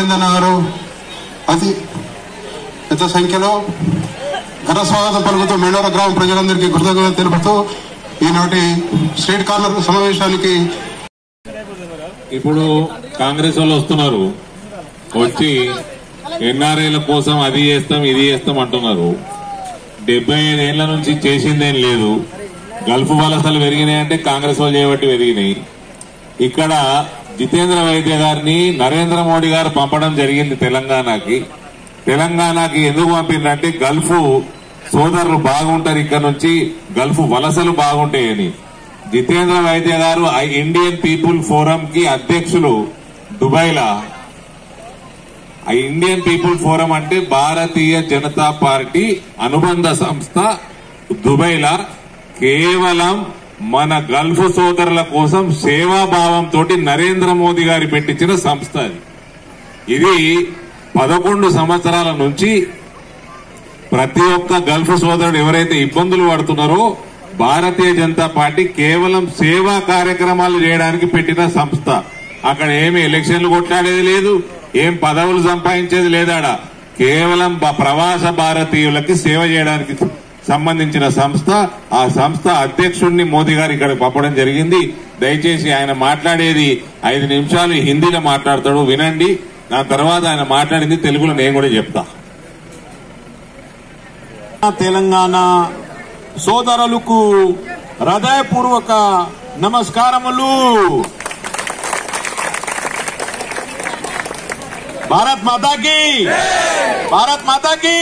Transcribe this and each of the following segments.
గోవిందన్న గారు అతి పెద్ద సంఖ్యలో ఘన స్వాగతం పలుకుతూ మెండోర గ్రామ ప్రజలందరికీ కృతజ్ఞతలు తెలుపుతూ ఈనాటి స్ట్రీట్ కార్నర్ సమావేశానికి ఇప్పుడు కాంగ్రెస్ వాళ్ళు వస్తున్నారు, వచ్చి ఎన్ఆర్ఐల కోసం అది చేస్తాం ఇది చేస్తాం అంటున్నారు. 75 ఏళ్ల నుంచి చేసిందేం లేదు. గల్ఫ్ వలసలు పెరిగినాయంటే కాంగ్రెస్ వాళ్ళు చేయబట్టి పెరిగినాయి. ఇక్కడ జితేంద్ర వైద్య గారిని నరేంద్ర మోడీ గారు పంపడం జరిగింది తెలంగాణకి. ఎందుకు పంపిందంటే గల్ఫ్ సోదరులు బాగుంటారు, ఇక్కడ నుంచి గల్ఫ్ వలసలు బాగుంటాయని. జితేంద్ర వైద్య గారు ఇండియన్ పీపుల్ ఫోరం కి అధ్యక్షులు దుబాయ్లా. ఇండియన్ పీపుల్ ఫోరం అంటే భారతీయ జనతా పార్టీ అనుబంధ సంస్థ దుబాయ్లా. కేవలం మన గల్ఫ్ సోదరుల కోసం సేవాభావంతో నరేంద్ర మోదీ గారు పెట్టించిన సంస్థ ఇది. 11 సంవత్సరాల నుంచి ప్రతి ఒక్క గల్ఫ్ సోదరుడు ఎవరైతే ఇబ్బందులు పడుతున్నారో భారతీయ జనతా పార్టీ కేవలం సేవా కార్యక్రమాలు చేయడానికి పెట్టిన సంస్థ. అక్కడ ఏమి ఎలక్షన్లు కొట్లాడేది లేదు, ఏం పదవులు సంపాదించేది లేదాడ. కేవలం ప్రవాస భారతీయులకి సేవ చేయడానికి సంబంధించిన సంస్థ. ఆ సంస్థ అధ్యక్షుడిని మోదీ గారు ఇక్కడ పంపడం జరిగింది. దయచేసి ఆయన మాట్లాడేది 5 నిమిషాలు హిందీలో మాట్లాడతాడు, వినండి. దాని తర్వాత ఆయన మాట్లాడింది తెలుగులో నేను కూడా చెప్తా. తెలంగాణ సోదరులకు హృదయపూర్వక నమస్కారములు. भारत माता की, भारत माता की।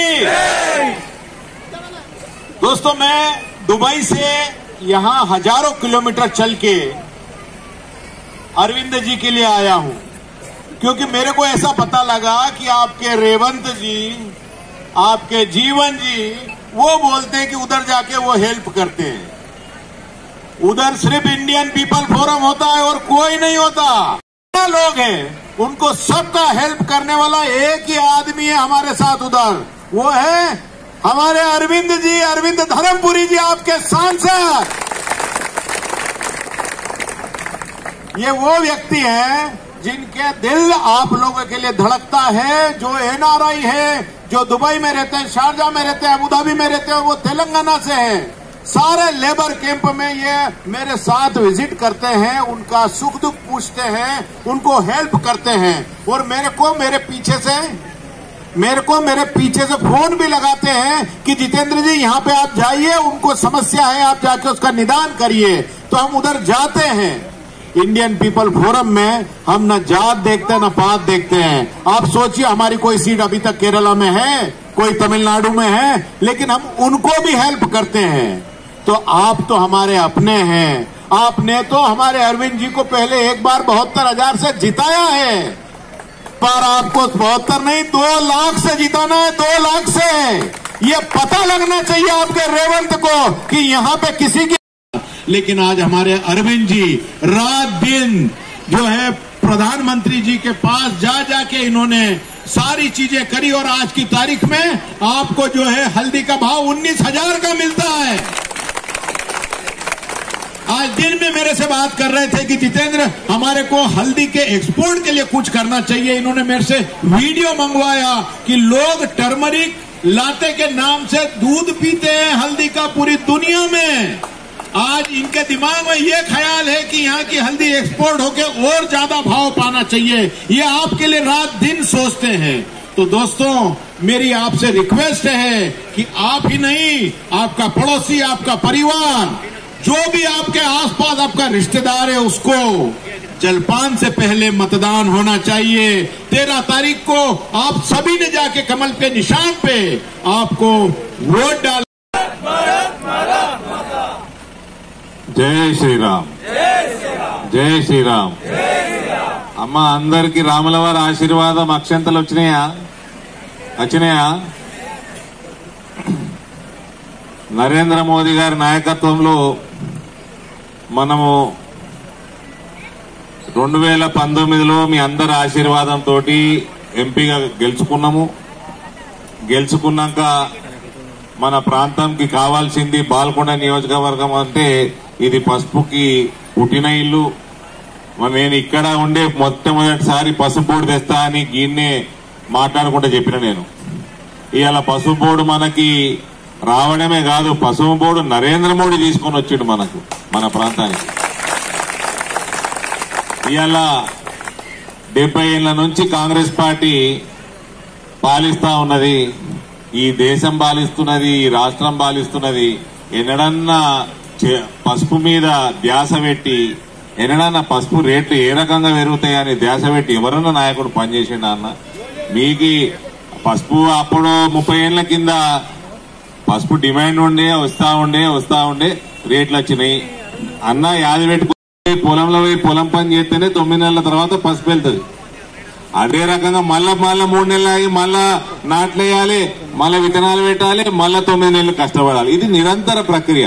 दोस्तों, मैं दुबई से यहां हजारों किलोमीटर चल के अरविंद जी के लिए आया हूं, क्योंकि मेरे को ऐसा पता लगा कि आपके रेवंत जी, आपके जीवन जी वो बोलते हैं कि उधर जाके वो हेल्प करते हैं. उधर सिर्फ इंडियन पीपल फोरम होता है और कोई नहीं होता. लोग हैं, उनको सबका हेल्प करने वाला एक ही आदमी है हमारे साथ उधर. वो है हमारे अरविंद जी, अरविंद धर्मपुरी जी, आपके सांसद. ये वो व्यक्ति हैं जिनके दिल आप लोगों के लिए धड़कता है, जो एनआरआई है, जो दुबई में रहते हैं, शारजा में रहते हैं, अबुधाबी में रहते हैं, वो तेलंगाना से हैं. सारे लेबर कैंप में ये मेरे साथ विजिट करते हैं, उनका सुख दुख पूछते हैं, उनको हेल्प करते हैं. और मेरे पीछे से फोन भी लगाते हैं कि जितेंद्र जी यहाँ पे आप जाइए, उनको समस्या है, आप जाके उसका निदान करिए. तो हम उधर जाते हैं. इंडियन पीपल फोरम में हम न जात देखते न पात देखते हैं. आप सोचिए, हमारी कोई सीट अभी तक केरला में है, कोई तमिलनाडु में है, लेकिन हम उनको भी हेल्प करते हैं. तो आप तो हमारे अपने हैं. आपने तो हमारे अरविंद जी को पहले एक बार 72,000 से जिताया है, पर आपको 72 नहीं 2 लाख से जिताना है. 2 लाख से ये पता लगना चाहिए आपके रेवंत को कि यहाँ पे किसी की. लेकिन आज हमारे अरविंद जी रात दिन जो है प्रधानमंत्री जी के पास जा जाके इन्होंने सारी चीजें करी. और आज की तारीख में आपको जो है हल्दी का भाव 19,000 का मिलता है. आज दिन में मेरे से बात कर रहे थे कि जितेंद्र, हमारे को हल्दी के एक्सपोर्ट के लिए कुछ करना चाहिए. इन्होंने मेरे से वीडियो मंगवाया कि लोग टर्मरिक लाते के नाम से दूध पीते हैं हल्दी का पूरी दुनिया में. आज इनके दिमाग में ये ख्याल है कि यहाँ की हल्दी एक्सपोर्ट होके और ज्यादा भाव पाना चाहिए. ये आपके लिए रात दिन सोचते हैं. तो दोस्तों, मेरी आपसे रिक्वेस्ट है कि आप ही नहीं, आपका पड़ोसी, आपका परिवार, जो भी आपके आसपास आपका रिश्तेदार है, उसको जलपान से पहले मतदान होना चाहिए. 13 तारीख को आप सभी ने जाके कमल के निशान पे आपको वोट डाल. జై శ్రీరామ్, జై శ్రీరామ్. అమ్మ, అందరికి రాముల వారి ఆశీర్వాదం అక్షంతలు వచ్చినాయా? నరేంద్ర మోదీ గారి నాయకత్వంలో మనము 2019లో మీ అందరి ఆశీర్వాదంతో ఎంపీగా గెలుచుకున్నాక మన ప్రాంతంకి కావాల్సింది బాల్కొండ నియోజకవర్గం. అంటే ఇది పసుపుకి పుట్టిన ఇల్లు. నేను ఇక్కడ ఉండే మొట్టమొదటిసారి పసుపు బోర్డు తెస్తా అని గిన్నే మాట్లాడుకుంటూ చెప్పిన నేను. ఇవాళ పసుపు బోర్డు మనకి రావడమే కాదు, పసుపు బోర్డు నరేంద్ర మోడీ తీసుకొని వచ్చిండు మనకు, మన ప్రాంతానికి. ఇవాళ 70 ఏళ్ల నుంచి కాంగ్రెస్ పార్టీ పాలిస్తా ఉన్నది, ఈ దేశం పాలిస్తున్నది, ఈ రాష్ట్రం పాలిస్తున్నది. ఎన్నడన్నా పసుపు మీద ధ్యాస పెట్టి, ఎన్నడన్నా పసుపు రేట్లు ఏ రకంగా పెరుగుతాయని ధ్యాస పెట్టి ఎవరన్నా నాయకుడు పనిచేసిండ అన్న? మీకు పసుపు అప్పుడు 30 ఏళ్ల కింద పసుపు డిమాండ్ ఉండే, వస్తా ఉండే రేట్లు వచ్చినాయి అన్న. యాది పెట్టుకుని పొలంలో పోయి పొలం పని చేస్తేనే 9 నెలల తర్వాత పసుపు వెళ్తుంది. అదే రకంగా మళ్ళా 3 నెలలు ఆగి మళ్ళా నాట్లు వేయాలి, మళ్ళా విత్తనాలు పెట్టాలి, మళ్ళా 9 నెలలు కష్టపడాలి. ఇది నిరంతర ప్రక్రియ.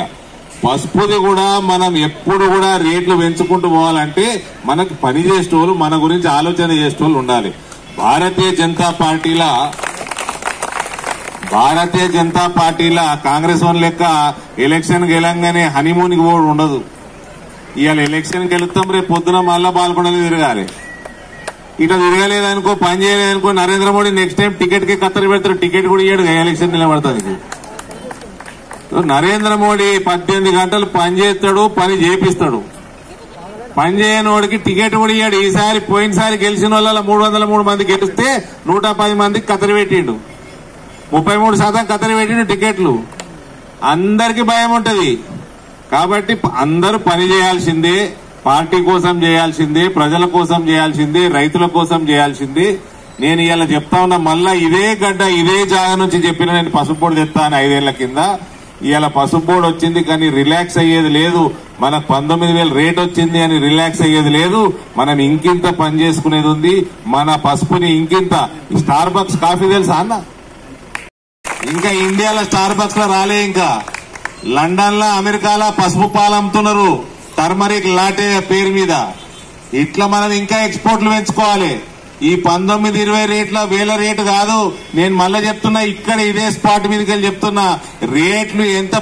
పసుపుది కూడా మనం ఎప్పుడు కూడా రేట్లు పెంచుకుంటూ పోవాలంటే మనకు పని చేసేటోళ్ళు, మన గురించి ఆలోచన చేసేటోళ్ళు ఉండాలి. భారతీయ జనతా పార్టీలా కాంగ్రెస్ వన్ లెక్క ఎలక్షన్ గెలంగానే హనీమూన్కి పోవడం ఉండదు. ఇవాళ ఎలక్షన్కి వెళుతాం, రేపు పొద్దున మళ్ళా పాల్గొనాలి, తిరగాలి. ఇట్లా తిరగలేదనుకో, పని చేయలేదనుకో, Narendra Modi next time ticket కి కత్తెర పెడతారు, టికెట్ కూడా ఇయ్యాడు, ఎలక్షన్ నిలబడతానికి. నరేంద్ర మోడీ 18 గంటలు పని చేస్తాడు, పని చేపిస్తాడు. పని చేయని వాడికి టికెట్ కూడా ఇయ్యాడు. ఈసారి పోయినసారి గెలిచిన వాళ్ళ 303 మంది గెలిస్తే 110 మందికి కత్తెర పెట్టిండు, 33% కత్తెర పెట్టిండు టికెట్లు. అందరికి భయం ఉంటది కాబట్టి అందరూ పని చేయాల్సిందే, పార్టీ కోసం చేయాల్సిందే, ప్రజల కోసం చేయాల్సిందే, రైతుల కోసం చేయాల్సిందే. నేను ఇవాళ చెప్తా ఉన్నా, మళ్ళా ఇదే గడ్డ ఇదే జాగా నుంచి చెప్పిన నేను పసుపు బోర్డు తెస్తా అని 5 ఏళ్ల కింద. ఇవాళ పసుపు బోర్డు వచ్చింది కానీ రిలాక్స్ అయ్యేది లేదు. మనకు 19,000 రేట్ వచ్చింది అని రిలాక్స్ అయ్యేది లేదు. మనం ఇంకింత పని చేసుకునేది ఉంది. మన పసుపుని ఇంకింత. స్టార్ బక్స్ కాఫీ తెలుసా అన్న? ఇంకా ఇండియాలో స్టార్ బక్స్ లో రాలే. ఇంకా లండన్ లో, అమెరికాలో పసుపు పాలు అమ్ముతున్నారు టర్మరిక్ లాటే పేరు మీద. ఇట్లా మనం ఇంకా ఎక్స్పోర్ట్లు పెంచుకోవాలి. ఈ 19-20 రేట్ల వేల రేటు కాదు. నేను మళ్ళీ చెప్తున్నా, ఇక్కడ ఇదే స్పాట్ మీదకి వెళ్ళి చెప్తున్నా, రేట్లు ఎంత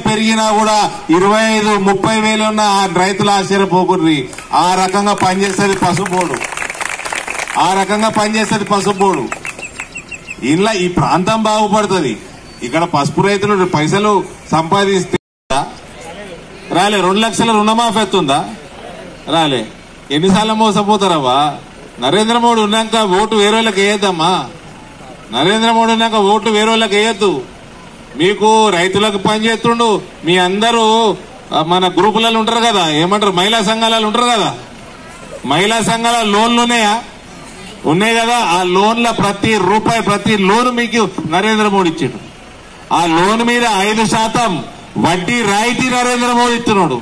పెరిగినా కూడా 25-30 వేలు ఉన్న రైతులు ఆశ్చర్యపోకుర్రి. ఆ రకంగా పనిచేస్తుంది పసుపు బోర్డు. ఇలా ఈ ప్రాంతం బాగుపడుతుంది. ఇక్కడ పసుపు రైతులు పైసలు సంపాదిస్తే రాలే. 2 లక్షల రుణమాఫీ ఎత్తుందా? రాలే. ఎన్నిసార్లు మోసపోతారవ్వా? నరేంద్ర మోడీ ఉన్నాక ఓటు వేరే వాళ్ళకి వేయద్దమ్మా. నరేంద్ర మోడీ ఉన్నాక ఓట్లు వేరే వాళ్ళకి వేయద్దు. మీకు రైతులకు పని చేస్తుండు. మీ అందరూ మన గ్రూపులలో ఉంటారు కదా, ఏమంటారు, మహిళా సంఘాలలో ఉంటారు కదా. మహిళా సంఘాల లోన్లు ఉన్నాయి కదా. ఆ లోన్ల ప్రతి రూపాయి, ప్రతి లోన్ మీకు నరేంద్ర మోడీ ఇచ్చాడు. ఆ లోన్ మీద 5% వడ్డీ రాయితీ నరేంద్ర మోడీ ఇస్తున్నాడు.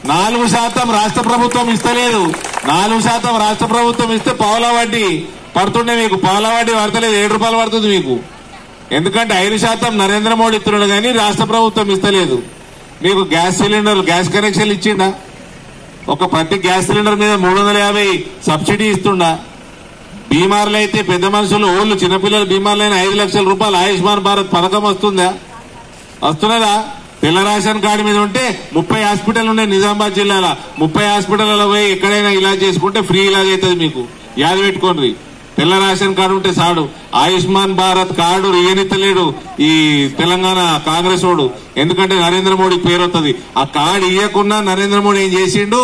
4% రాష్ట్ర ప్రభుత్వం ఇస్తలేదు. 4% రాష్ట్ర ప్రభుత్వం ఇస్తే పావులా వడ్డీ పడుతుండే. మీకు పావులా వడ్డీ పడతలేదు, 7 రూపాయలు పడుతుంది మీకు. ఎందుకంటే 5% నరేంద్ర మోడీ ఇస్తున్నాడు కానీ రాష్ట్ర ప్రభుత్వం ఇస్తలేదు. మీకు గ్యాస్ సిలిండర్, గ్యాస్ కనెక్షన్లు ఇచ్చిండా? ప్రతి గ్యాస్ సిలిండర్ మీద 350 సబ్సిడీ ఇస్తుండా? బీమార్లు అయితే పెద్ద మనుషులు, ఓళ్ళు చిన్నపిల్లల బీమార్లైన 5 లక్షల రూపాయలు ఆయుష్మాన్ భారత్ పథకం వస్తున్నదా? తెల్ల రేషన్ కార్డు మీద ఉంటే 30 హాస్పిటల్ ఉన్నాయి నిజామాబాద్ జిల్లాలో. 30 హాస్పిటల్లో పోయి ఎక్కడైనా ఇలాజ్ చేసుకుంటే ఫ్రీ ఇలాజ్ అవుతుంది. మీకు యాద పెట్టుకోండి. తెల్ల రేషన్ కార్డు ఉంటే చాడు. ఆయుష్మాన్ భారత్ కార్డు ఇయ్యనిత్తలేడు ఈ తెలంగాణ కాంగ్రెస్ వాడు. ఎందుకంటే నరేంద్ర మోడీ పేరు వస్తుంది. ఆ కార్డు ఇయ్యకుండా నరేంద్ర మోడీ ఏం చేసిండు,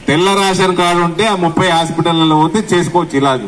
తెల్ల రేషన్ కార్డు ఉంటే ఆ 30 హాస్పిటల్లో పోతే చేసుకోవచ్చు ఇలాజ్.